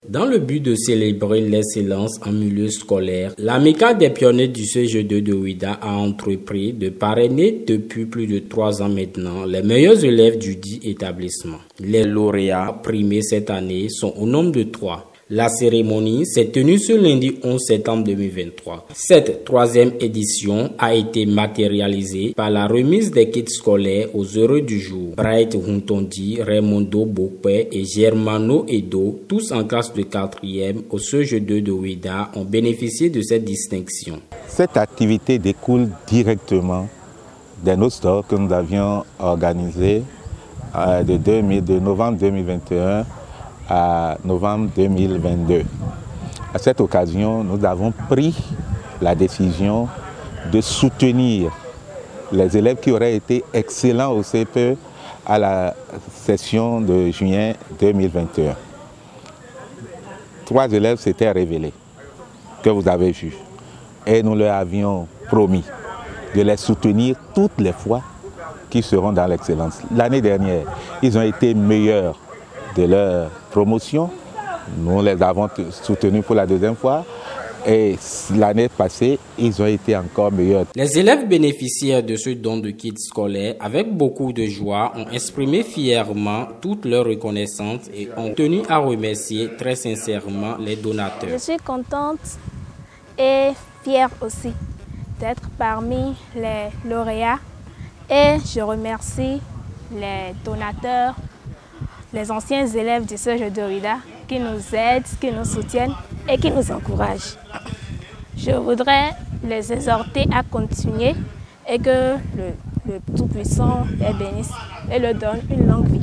Dans le but de célébrer l'excellence en milieu scolaire, l'amicale des pionniers du CG2 de Ouidah a entrepris de parrainer depuis plus de 3 ans maintenant les meilleurs élèves du dit établissement. Les lauréats primés cette année sont au nombre de 3. La cérémonie s'est tenue ce lundi 11 septembre 2023. Cette 3e édition a été matérialisée par la remise des kits scolaires aux heureux du jour. Bright Huntondi, Raymondo Bokpe et Germano Edo, tous en classe de 4e au CG2 de Ouidah, ont bénéficié de cette distinction. Cette activité découle directement d'un autre store que nous avions organisé de novembre 2021 à novembre 2022. À cette occasion, nous avons pris la décision de soutenir les élèves qui auraient été excellents au CPE à la session de juin 2021. 3 élèves s'étaient révélés, que vous avez vus, et nous leur avions promis de les soutenir toutes les fois qu'ils seront dans l'excellence. L'année dernière, ils ont été meilleurs de leur promotion. Nous les avons soutenus pour la 2e fois et l'année passée, ils ont été encore meilleurs. Les élèves bénéficiaires de ce don de kits scolaires, avec beaucoup de joie, ont exprimé fièrement toute leur reconnaissance et ont tenu à remercier très sincèrement les donateurs. Je suis contente et fière aussi d'être parmi les lauréats et je remercie les donateurs, les anciens élèves du CG de Ouidah qui nous aident, qui nous soutiennent et qui nous encouragent. Je voudrais les exhorter à continuer et que le Tout-Puissant les bénisse et leur donne une longue vie.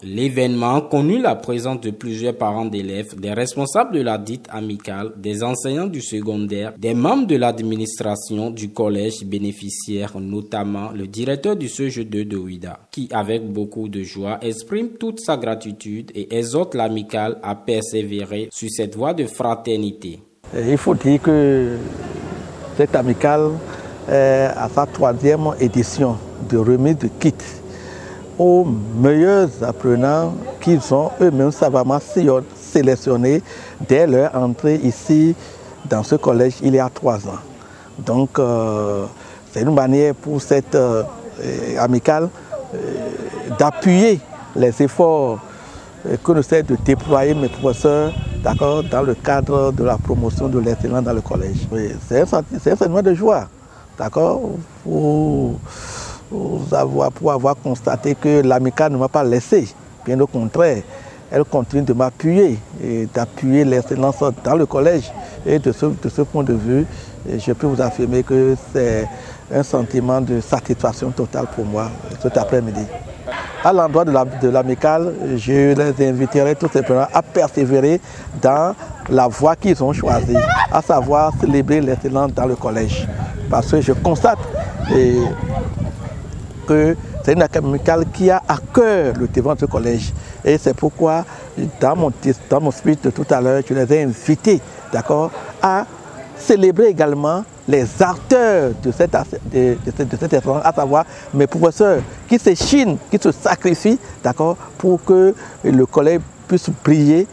L'événement connut la présence de plusieurs parents d'élèves, des responsables de la dite amicale, des enseignants du secondaire, des membres de l'administration du collège bénéficiaire, notamment le directeur du CG2 de Ouidah, qui, avec beaucoup de joie, exprime toute sa gratitude et exhorte l'amicale à persévérer sur cette voie de fraternité. Il faut dire que cette amicale a sa 3e édition de remise de kits aux meilleurs apprenants qu'ils ont eux-mêmes savamment sélectionnés dès leur entrée ici dans ce collège il y a 3 ans. Donc c'est une manière pour cette amicale d'appuyer les efforts que nous essayons de déployer mes professeurs dans le cadre de la promotion de l'excellence dans le collège. C'est un sentiment de joie, pour avoir constaté que l'amicale ne m'a pas laissé. Bien au contraire, elle continue de m'appuyer et d'appuyer l'excellence dans le collège. Et de ce point de vue, je peux vous affirmer que c'est un sentiment de satisfaction totale pour moi cet après-midi. À l'endroit de l'amicale, je les inviterai tout simplement à persévérer dans la voie qu'ils ont choisie, à savoir célébrer l'excellence dans le collège. Parce que je constate que c'est une amicale qui a à cœur le développement de ce collège. Et c'est pourquoi, dans mon speech de tout à l'heure, je les ai invités à célébrer également les acteurs de cette excellence, à savoir mes professeurs qui s'échinent, qui se sacrifient pour que le collège puisse briller.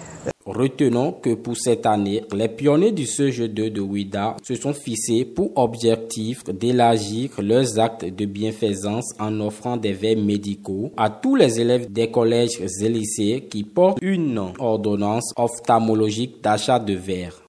Retenons que pour cette année, les pionniers du CG2 de Ouidah se sont fixés pour objectif d'élargir leurs actes de bienfaisance en offrant des verres médicaux à tous les élèves des collèges et lycées qui portent une ordonnance ophtalmologique d'achat de verres.